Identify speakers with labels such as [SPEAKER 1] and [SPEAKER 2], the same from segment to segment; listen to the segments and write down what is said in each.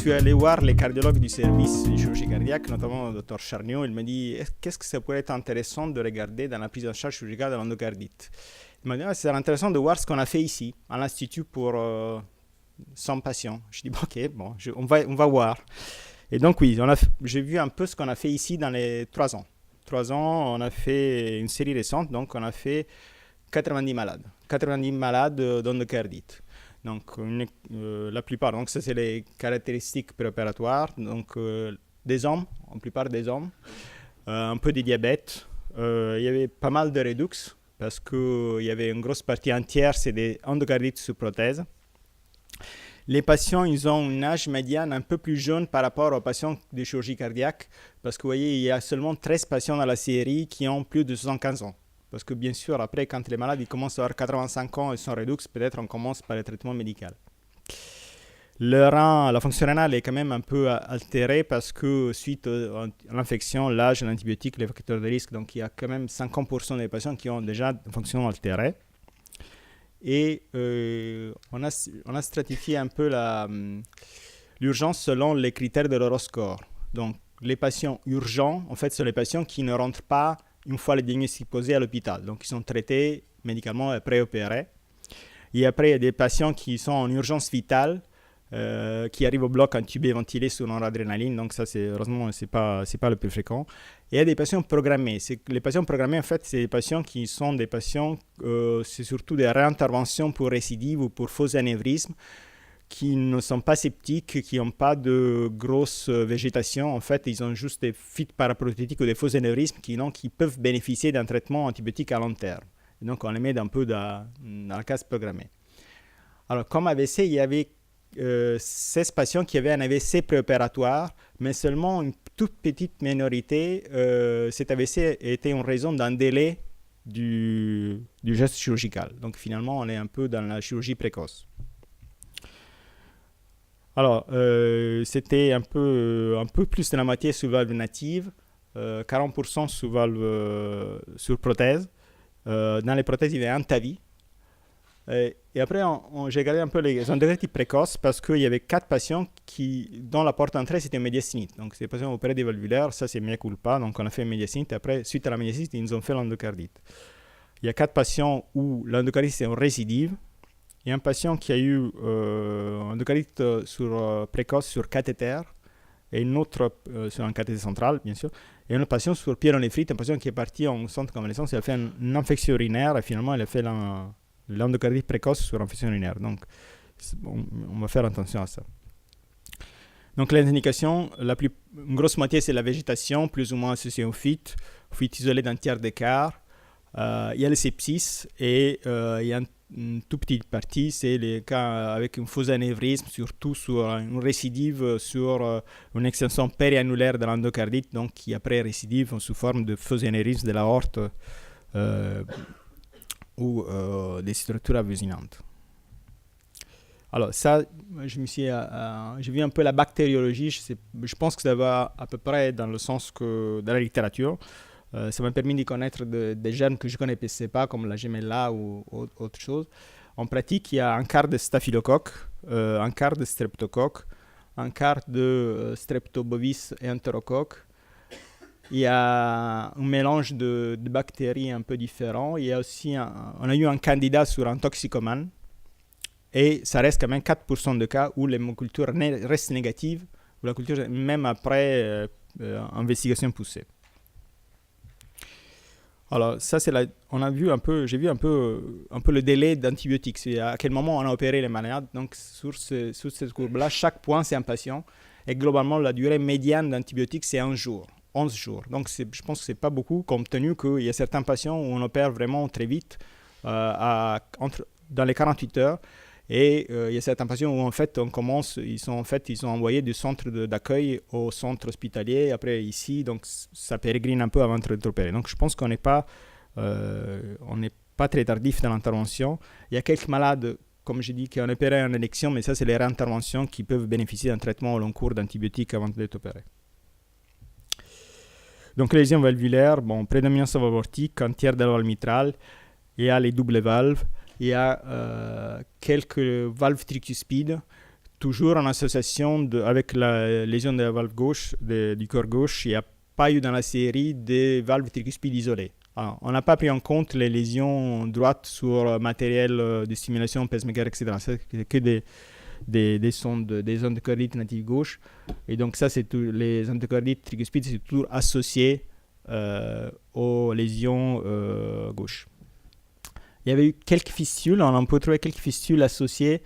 [SPEAKER 1] suis allé voir les cardiologues du service de chirurgie cardiaque, notamment le Dr Charniot. Il m'a dit qu'est-ce que ça pourrait être intéressant de regarder dans la prise en charge chirurgicale de l'endocardite. Il m'a dit c'est intéressant de voir ce qu'on a fait ici, à l'Institut pour 100 patients. Je dis ok, bon, on va voir. Et donc oui, j'ai vu un peu ce qu'on a fait ici dans les 3 ans. 3 ans, on a fait une série récente, donc on a fait 90 malades. 90 malades d'endocardite. Donc la plupart, donc ça c'est les caractéristiques préopératoires. Donc des hommes, en plupart des hommes, un peu de diabète. Il y avait pas mal de redux parce qu'il y avait une grosse partie entière, c'est des endocardites sous prothèse. Les patients, ils ont un âge médian un peu plus jeune par rapport aux patients de chirurgie cardiaque parce que vous voyez, il y a seulement 13 patients dans la série qui ont plus de 75 ans. Parce que bien sûr, après, quand les malades ils commencent à avoir 85 ans et sont redux, peut-être on commence par le traitement médical. La fonction rénale est quand même un peu altérée parce que suite à l'infection, l'âge, l'antibiotique, les facteurs de risque, donc il y a quand même 50% des patients qui ont déjà une fonction altérée. Et on a stratifié un peu l'urgence selon les critères de l'Euroscore. Donc les patients urgents, en fait, sont les patients qui ne rentrent pas une fois le diagnostic posé à l'hôpital. Donc, ils sont traités médicalement et préopérés. Et après, il y a des patients qui sont en urgence vitale, qui arrivent au bloc intubé ventilé sous noradrénaline. Donc, ça, heureusement, ce n'est pas le plus fréquent. Et il y a des patients programmés. Les patients programmés, en fait, c'est des patients qui sont des patients, c'est surtout des réinterventions pour récidive ou pour faux anévrisme, qui ne sont pas septiques, qui n'ont pas de grosse végétation. En fait, ils ont juste des fuites paraprothétiques ou des faux anévrismes qui peuvent bénéficier d'un traitement antibiotique à long terme. Et donc, on les met un peu dans la case programmée. Alors, comme AVC, il y avait 16 patients qui avaient un AVC préopératoire, mais seulement une toute petite minorité, cet AVC était en raison d'un délai du geste chirurgical. Donc, finalement, on est un peu dans la chirurgie précoce. Alors, c'était un peu plus de la moitié sous valve native, 40% sous valve sur prothèse. Dans les prothèses, il y avait un TAVI. Et après, j'ai regardé un peu les endocardites précoces parce qu'il y avait 4 patients dont la porte d'entrée, c'était une médiastinite. Donc, c'est des patients opérés des valvulaires, ça c'est mea culpa. Donc, on a fait une médiastinite. Après, suite à la médiastinite, ils nous ont fait l'endocardite. Il y a 4 patients où l'endocardite c'est en récidive. Il y a un patient qui a eu endocardite précoce sur cathéter et une autre sur un cathéter central, bien sûr. Et un patient sur pyélonéphrite, un patient qui est parti en centre de convalescence, il a fait une infection urinaire et finalement il a fait l'endocardite précoce sur infection urinaire. Donc, on va faire attention à ça. Donc, les indications, une grosse moitié, c'est la végétation, plus ou moins associée au fuite isolée d'un tiers d'écart. Il y a le sepsis et il y a une toute petite partie, c'est les cas avec un faux anévrisme, surtout sur une récidive, sur une extension périannulaire de l'endocardite, donc qui après récidive sous forme de faux anévrisme de l'aorte ou des structures avoisinantes. Alors ça, j'ai vu un peu la bactériologie, je pense que ça va à peu près dans le sens que dans la littérature. Ça m'a permis de connaître des germes que je ne connaissais pas, comme la Gemella ou autre chose. En pratique, il y a un quart de staphylocoque, un quart de streptocoque, un quart de streptobovis et enterocoque. Il y a un mélange de bactéries un peu différents. Il y a aussi on a eu un candidat sur un toxicomane. Et ça reste quand même 4% de cas où l'hémoculture reste négative, ou la culture même après investigation poussée. Alors ça j'ai vu un peu le délai d'antibiotiques, c'est à quel moment on a opéré les malades. Donc sur cette courbe-là, chaque point c'est un patient et globalement la durée médiane d'antibiotiques c'est 11 jours. Donc je pense que c'est pas beaucoup compte tenu qu'il y a certains patients où on opère vraiment très vite dans les 48 heures. Et il y a certains patients où en fait ils sont envoyés du centre d'accueil au centre hospitalier, après ici, donc ça pérégrine un peu avant d'être opéré. Donc je pense qu'on n'est pas très tardif dans l'intervention. Il y a quelques malades, comme j'ai dit, qui ont opéré en élection, mais ça c'est les réinterventions qui peuvent bénéficier d'un traitement au long cours d'antibiotiques avant d'être opérés. Donc lésions valvulaires, prédominance aortique, un tiers de la valve mitrale, il y a les doubles valves. Il y a quelques valves tricuspides toujours en association avec la lésion de la valve gauche, du cœur gauche, il n'y a pas eu dans la série des valves tricuspides isolées. Alors, on n'a pas pris en compte les lésions droites sur matériel de stimulation, pacemaker, etc. C'est que des endocardites natives gauche. Et donc ça, c'est tout, les endocardites tricuspides, c'est toujours associé aux lésions gauche. Il y avait eu quelques fistules, on peut trouver quelques fistules associées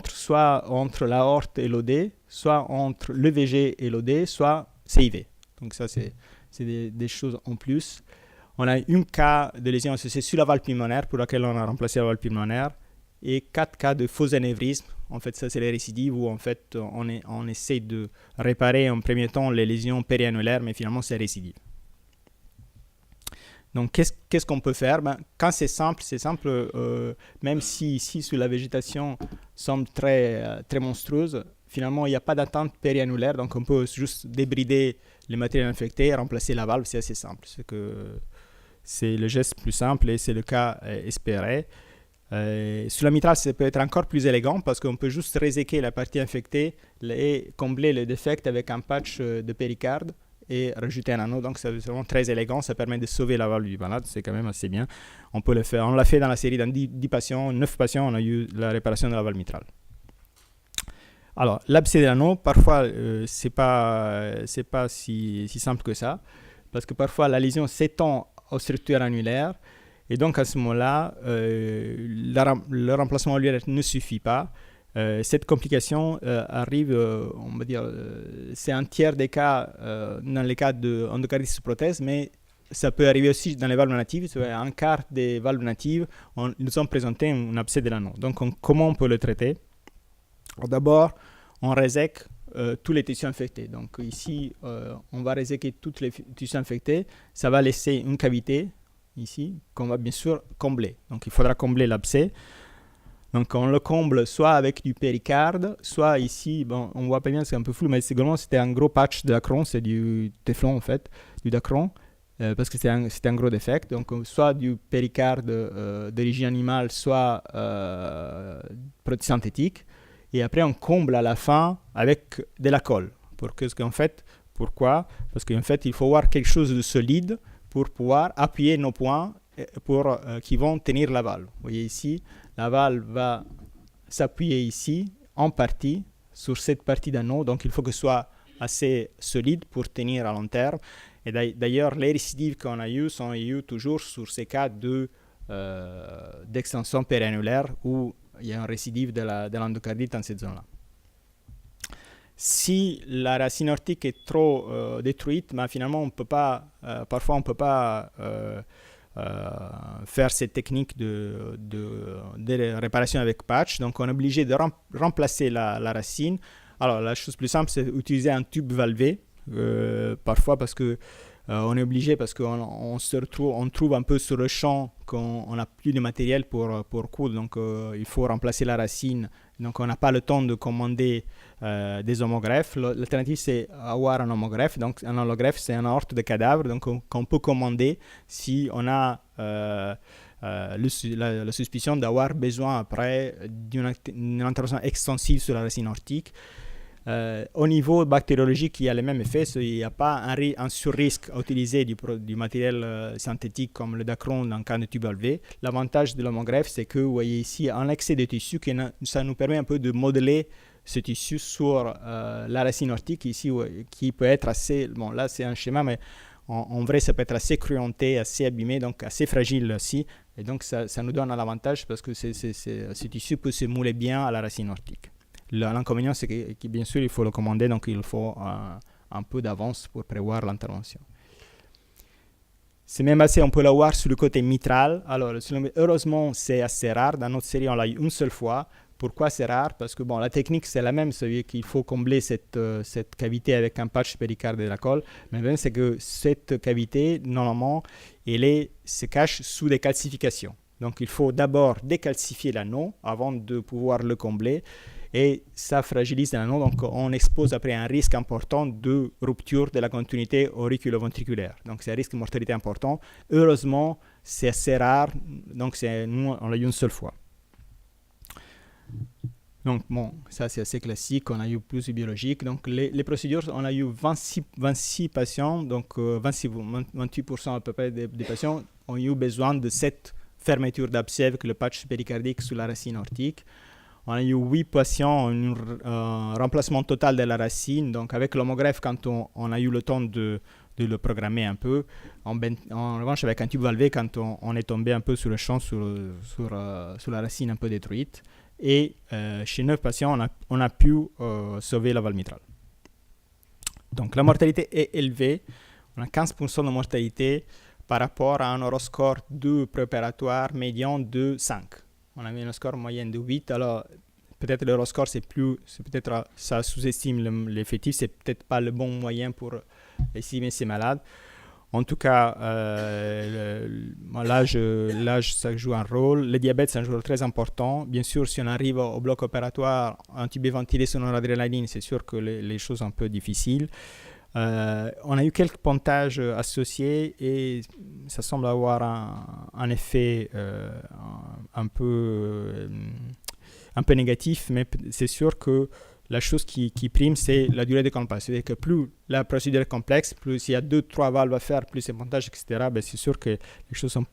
[SPEAKER 1] soit entre l'aorte et l'OD, soit entre l'EVG et l'OD, soit CIV. Donc ça, c'est des choses en plus. On a un cas de lésion associée sur la valve pulmonaire, pour laquelle on a remplacé la valve pulmonaire, et 4 cas de faux anévrismes. En fait, ça, c'est les récidives où en fait, on essaie de réparer en premier temps les lésions périannulaires, mais finalement, c'est récidive. Donc, qu'est-ce qu'on peut faire? Quand c'est simple, même si ici, sous la végétation, semble très, très monstrueuse, finalement, il n'y a pas d'attente périannulaire, donc on peut juste débrider les matériels infectés et remplacer la valve, c'est assez simple. C'est le geste plus simple et c'est le cas espéré. Sous la mitrale, ça peut être encore plus élégant parce qu'on peut juste réséquer la partie infectée et combler le défect avec un patch de péricarde et rajouter un anneau. Donc c'est vraiment très élégant, ça permet de sauver la valve du malade, c'est quand même assez bien. On peut le faire. On l'a fait dans la série, dans 10 patients, 9 patients, on a eu la réparation de la valve mitrale. Alors, l'abcès de l'anneau, parfois, c'est pas si simple que ça, parce que parfois la lésion s'étend aux structures annulaires, et donc à ce moment-là, le remplacement annulaire ne suffit pas. Cette complication arrive, on va dire, c'est un tiers des cas dans les cas d'endocarditis sous prothèse, mais ça peut arriver aussi dans les valves natives. Un quart des valves natives nous ont présenté un abcès de l'anneau. Donc, comment on peut le traiter? D'abord, on résèque tous les tissus infectés. Donc ici, on va réséquer tous les tissus infectés. Ça va laisser une cavité ici qu'on va bien sûr combler. Donc il faudra combler l'abcès. Donc on le comble soit avec du péricarde, soit ici, bon, on voit pas bien, c'est un peu flou, mais c'était un gros patch de Dacron, c'est du Teflon en fait, du Dacron, parce que c'était un gros défect. Donc soit du péricarde d'origine animale, soit produit synthétique. Et après, on comble à la fin avec de la colle. Pourquoi? Parce qu'en fait, il faut avoir quelque chose de solide pour pouvoir appuyer nos poings qui vont tenir la valve. Vous voyez ici, la valve va s'appuyer ici, en partie, sur cette partie d'anneau. Donc, il faut que ce soit assez solide pour tenir à long terme. Et d'ailleurs, les récidives qu'on a eues sont toujours sur ces cas d'extension périannulaire où il y a un récidive de l'endocardite dans cette zone-là. Si la racine aortique est trop détruite, finalement, parfois on ne peut pas faire cette technique de réparation avec patch. Donc, on est obligé de remplacer la racine. Alors, la chose plus simple, c'est d'utiliser un tube valvé, parfois parce que on est obligé parce qu'on trouve un peu sur le champ qu'on n'a plus de matériel pour coudre, donc il faut remplacer la racine, donc on n'a pas le temps de commander des homogreffes. L'alternative, c'est avoir un homogreffe. Donc un homogreffe, c'est un aorte de cadavre, donc qu'on peut commander si on a la suspicion d'avoir besoin après d'une intervention extensive sur la racine aortique. Au niveau bactériologique, il y a le même effet. Il n'y a pas un sur-risque à utiliser du matériel synthétique comme le Dacron dans le cas de tube valvé. L'avantage de l'homogreffe, c'est que vous voyez ici un excès de tissu, ça nous permet un peu de modeler ce tissu sur la racine aortique ici, qui peut être assez... Bon, là, c'est un schéma, mais en vrai, ça peut être assez cruenté, assez abîmé, donc assez fragile aussi. Et donc, ça nous donne un avantage parce que ce tissu peut se mouler bien à la racine aortique. L'inconvénient, c'est que bien sûr, il faut le commander, donc il faut un peu d'avance pour prévoir l'intervention. C'est même assez, on peut l'avoir sur le côté mitral. Alors, heureusement, c'est assez rare. Dans notre série, on l'a eu une seule fois. Pourquoi c'est rare? Parce que la technique, c'est la même, c'est qu'il faut combler cette cavité avec un patch péricarde et de la colle. Mais le problème, c'est que cette cavité, normalement, se cache sous des calcifications. Donc, il faut d'abord décalcifier l'anneau avant de pouvoir le combler. Et ça fragilise l'anneau, donc on expose après un risque important de rupture de la continuité auriculo-ventriculaire. Donc c'est un risque de mortalité important. Heureusement, c'est assez rare, donc nous on l'a eu une seule fois. Donc, bon, ça c'est assez classique. On a eu plus de biologiques. Donc, les procédures, on a eu 26 patients. Donc, 28% à peu près des patients ont eu besoin de cette fermeture d'abcès avec le patch péricardique sous la racine aortique. On a eu 8 patients, un remplacement total de la racine. Donc, avec l'homogreffe, quand on a eu le temps de le programmer un peu. En revanche, avec un tube valvé, quand on est tombé un peu sur le champ, sur la racine un peu détruite. Et chez 9 patients, on a pu sauver la valve mitrale. Donc, la mortalité est élevée. On a 15% de mortalité par rapport à un Euroscore 2 préopératoire médian de 5. On avait un score moyen de 8. Alors, peut-être l'Euroscore, peut-être ça sous-estime l'effectif. C'est peut-être pas le bon moyen pour estimer ces malades. En tout cas, l'âge, ça joue un rôle. Le diabète, c'est un rôle très important. Bien sûr, si on arrive au bloc opératoire, intubé ventilé sur noradrénaline, c'est sûr que les choses sont un peu difficiles. On a eu quelques pontages associés et ça semble avoir un effet un peu négatif, mais c'est sûr que la chose qui prime, c'est la durée de complexe. C'est-à-dire que plus la procédure est complexe, plus s'il y a 2-3 valves à faire, plus ces montages, etc., ben c'est sûr que les choses sont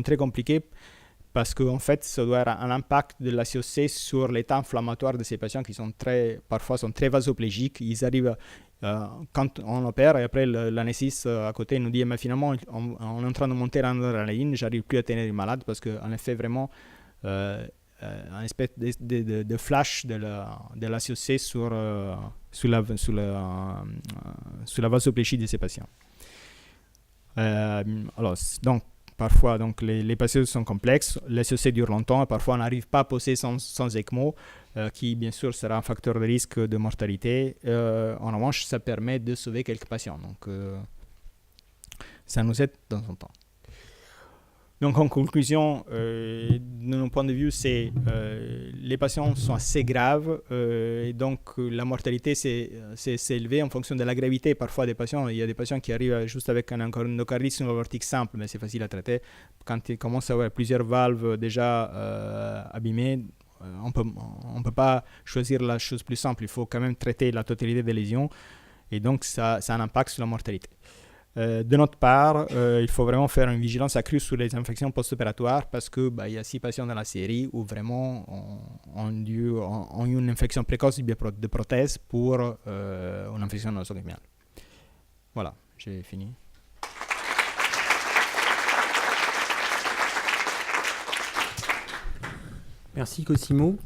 [SPEAKER 1] très compliquées parce qu'en fait, ça doit avoir un impact de la COC sur l'état inflammatoire de ces patients qui parfois sont très vasoplégiques. Ils arrivent quand on opère et après l'anesthésiste à côté nous dit mais finalement on est en train de monter en adrénaline, j'arrive plus à tenir le malade parce qu'en effet vraiment un espèce de flash de la COC sur la vasoplégie de ces patients. Alors, donc, parfois, les patients sont complexes, la COC dure longtemps et parfois on n'arrive pas à poser sans ECMO, qui bien sûr sera un facteur de risque de mortalité. En revanche, ça permet de sauver quelques patients. Donc, ça nous aide de temps en temps. Donc, en conclusion, de mon point de vue, les patients sont assez graves et donc la mortalité s'est élevée en fonction de la gravité parfois des patients. Il y a des patients qui arrivent juste avec un endocardisme aortique simple, mais c'est facile à traiter. Quand ils commencent à avoir plusieurs valves déjà abîmées, on peut pas choisir la chose plus simple. Il faut quand même traiter la totalité des lésions et donc ça a un impact sur la mortalité. De notre part, il faut vraiment faire une vigilance accrue sur les infections post-opératoires parce que y a 6 patients dans la série où vraiment ont eu une infection précoce de prothèse pour une infection nosocomiale. Voilà, j'ai fini.
[SPEAKER 2] Merci Cosimo.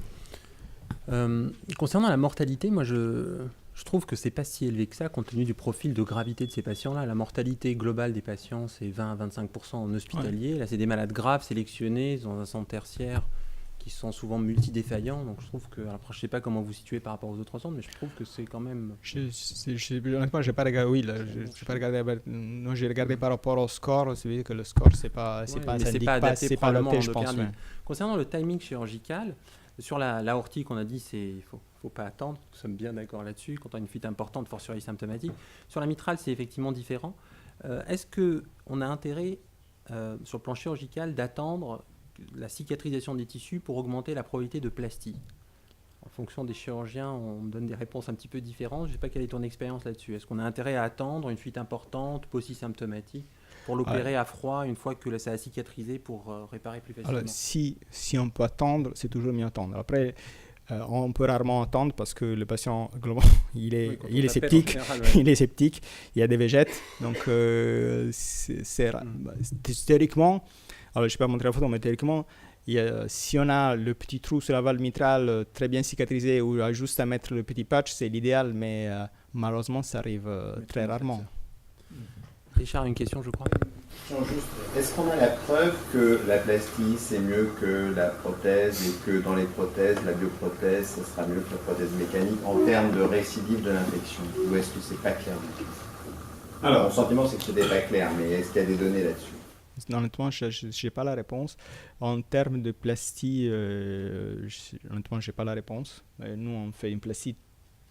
[SPEAKER 2] Concernant la mortalité, moi je trouve que c'est pas si élevé que ça compte tenu du profil de gravité de ces patients-là. La mortalité globale des patients, c'est 20 à 25% en hospitalier. Ouais. Là, c'est des malades graves sélectionnés dans un centre tertiaire qui sont souvent multidéfaillants. Donc, je trouve que... Alors, je ne sais pas comment vous situez par rapport aux autres centres, mais je trouve que c'est quand même...
[SPEAKER 1] Honnêtement, je n'ai pas regardé. Oui, j'ai pas regardé. Non, j'ai regardé par rapport au score. C'est vrai que le score, c'est pas
[SPEAKER 2] adapté probablement,
[SPEAKER 1] je pense. Ouais.
[SPEAKER 2] Concernant le timing chirurgical, sur l'aortique, on a dit il faut pas attendre, nous sommes bien d'accord là-dessus. Quand on a une fuite importante, fortiori symptomatique. Sur la mitrale, c'est effectivement différent. Est-ce qu'on a intérêt, sur le plan chirurgical, d'attendre la cicatrisation des tissus pour augmenter la probabilité de plastie? En fonction des chirurgiens, on me donne des réponses un petit peu différentes. Je ne sais pas quelle est ton expérience là-dessus. Est-ce qu'on a intérêt à attendre une fuite importante, post-symptomatique, pour l'opérer à froid une fois que ça a cicatrisé pour réparer plus facilement?
[SPEAKER 1] Alors, si on peut attendre, c'est toujours mieux attendre. Après, on peut rarement attendre parce que le patient, globalement, il est sceptique. Général, ouais. Il est sceptique. Il y a des végètes. Donc, théoriquement, alors je ne vais pas montrer la photo, mais théoriquement, si on a le petit trou sur la valve mitrale très bien cicatrisé ou juste à mettre le petit patch, c'est l'idéal, mais malheureusement, ça arrive très rarement.
[SPEAKER 2] Richard a une question, je crois.
[SPEAKER 3] Non, juste, est-ce qu'on a la preuve que la plastie c'est mieux que la prothèse et que dans les prothèses, la bioprothèse, ça sera mieux que la prothèse mécanique en termes de récidive de l'infection? Ou est-ce que c'est pas clair du tout? Alors, mon sentiment c'est que c'était pas clair, mais est-ce qu'il y a des données là-dessus?
[SPEAKER 1] Honnêtement, je n'ai pas la réponse. En termes de plastie, honnêtement, je n'ai pas la réponse. Nous, on fait une plastie.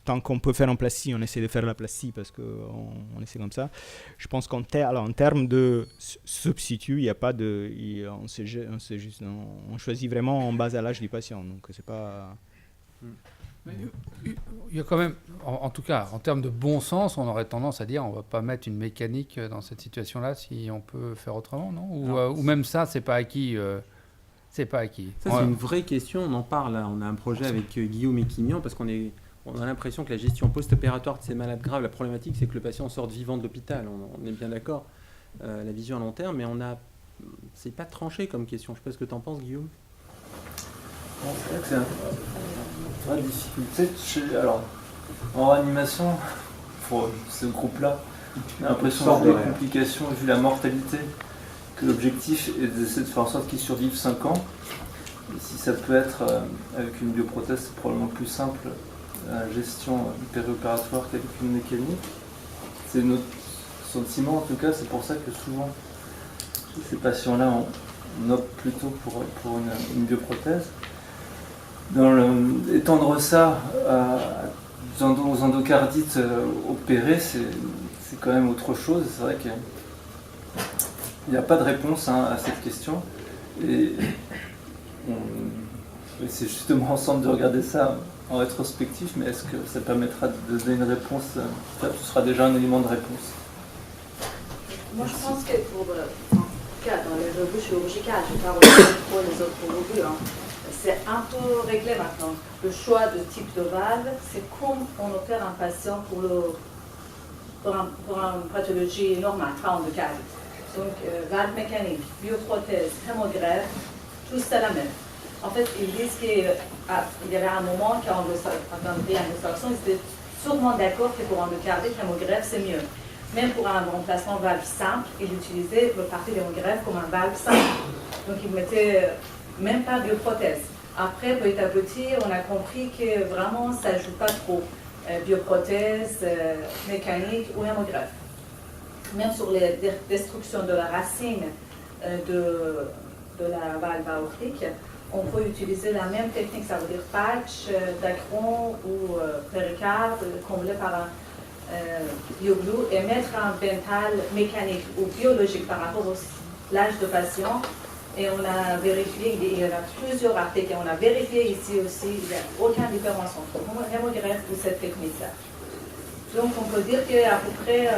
[SPEAKER 1] Tant qu'on peut faire en plastie, on essaie de faire la plastie parce qu'on essaie comme ça. Je pense qu'en termes de substitut, il n'y a pas de... On choisit vraiment en base à l'âge du patient. Donc, c'est pas...
[SPEAKER 4] Mais il y a quand même, en tout cas, en termes de bon sens, on aurait tendance à dire on ne va pas mettre une mécanique dans cette situation-là si on peut faire autrement, non, ou même ça, c'est pas acquis. C'est pas acquis.
[SPEAKER 2] Ça, c'est une vraie question. On en parle. Là. On a un projet avec Guillaume et Quignan parce qu'on a l'impression que la gestion post-opératoire de ces malades graves, la problématique, c'est que le patient sorte vivant de l'hôpital. On est bien d'accord. La vision à long terme, mais c'est pas tranché comme question. Je sais pas ce que tu en penses, Guillaume.
[SPEAKER 5] C'est vrai que c'est une vraie difficulté. Alors, en réanimation, pour ce groupe-là, on a l'impression d'avoir des complications vu la mortalité, que l'objectif est d'essayer de faire en sorte qu'ils survivent 5 ans. Et si ça peut être avec une bioprothèse, c'est probablement plus simple la gestion périopératoire qu'avec une mécanique. C'est notre sentiment en tout cas, c'est pour ça que souvent ces patients-là on opte plutôt pour une bioprothèse. Étendre ça aux endocardites opérées, c'est quand même autre chose. C'est vrai qu'il n'y a pas de réponse à cette question. Et c'est justement ensemble de regarder ça en rétrospectif, mais est-ce que ça permettra de donner une réponse? Ce sera déjà un élément de réponse.
[SPEAKER 6] Moi, je pense que en tout cas, dans les revues chirurgicales, je ne vais pas regarder trop les autres revues, c'est un peu réglé maintenant. Le choix de type de valve, c'est comme on opère un patient pour une pathologie normale, pas handicapée. Donc, valve mécanique, bioprothèse, hémogreffe, tout c'est la même. En fait, ils disent qu'il y avait un moment quand on avait un extraction, ils étaient sûrement d'accord que pour endocardique, l'hémogreffe, c'est mieux. Même pour un remplacement valve simple, ils utilisaient le parti de l'hémogreffe comme un valve simple. Donc, ils mettaient même pas bioprothèse. Après, petit à petit, on a compris que vraiment, ça ne joue pas trop. Bioprothèse, mécanique ou hémogreffe. Même sur les destructions de la racine de la valve aortique, on peut utiliser la même technique, ça veut dire patch, dacron ou péricarde, comblé par un bioglue et mettre un dental mécanique ou biologique par rapport à l'âge de patient. Et on a vérifié, il y en a plusieurs articles, on a vérifié ici aussi, il n'y a aucune différence entre l'hémogreffe ou cette technique-là. Donc on peut dire qu'à peu près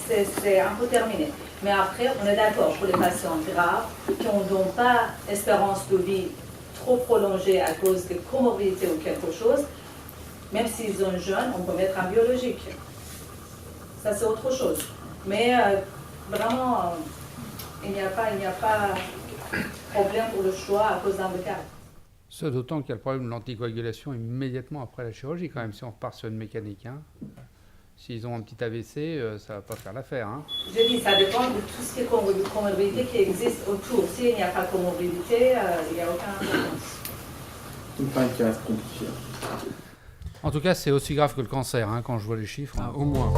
[SPEAKER 6] c'est un peu terminé. Mais après, on est d'accord pour les patients graves qui n'ont pas espérance de vie trop prolongée à cause de comorbidité ou quelque chose, même s'ils sont jeunes, on peut mettre un biologique. Ça c'est autre chose. Mais vraiment, il n'y a pas problème pour le choix à cause d'un handicap.
[SPEAKER 4] Ce d'autant qu'il y a le problème de l'anticoagulation immédiatement après la chirurgie quand même, si on repart sur une mécanique. S'ils ont un petit AVC, ça ne va pas faire l'affaire.
[SPEAKER 6] Je dis, ça dépend de tout ce qui est comorbidité qui existe autour. S'il n'y a pas de comorbidité, il n'y a aucun réponse.
[SPEAKER 2] Il me paraît qu'il reste compliqué.
[SPEAKER 4] En tout cas, c'est aussi grave que le cancer quand je vois les chiffres.
[SPEAKER 2] Au moins.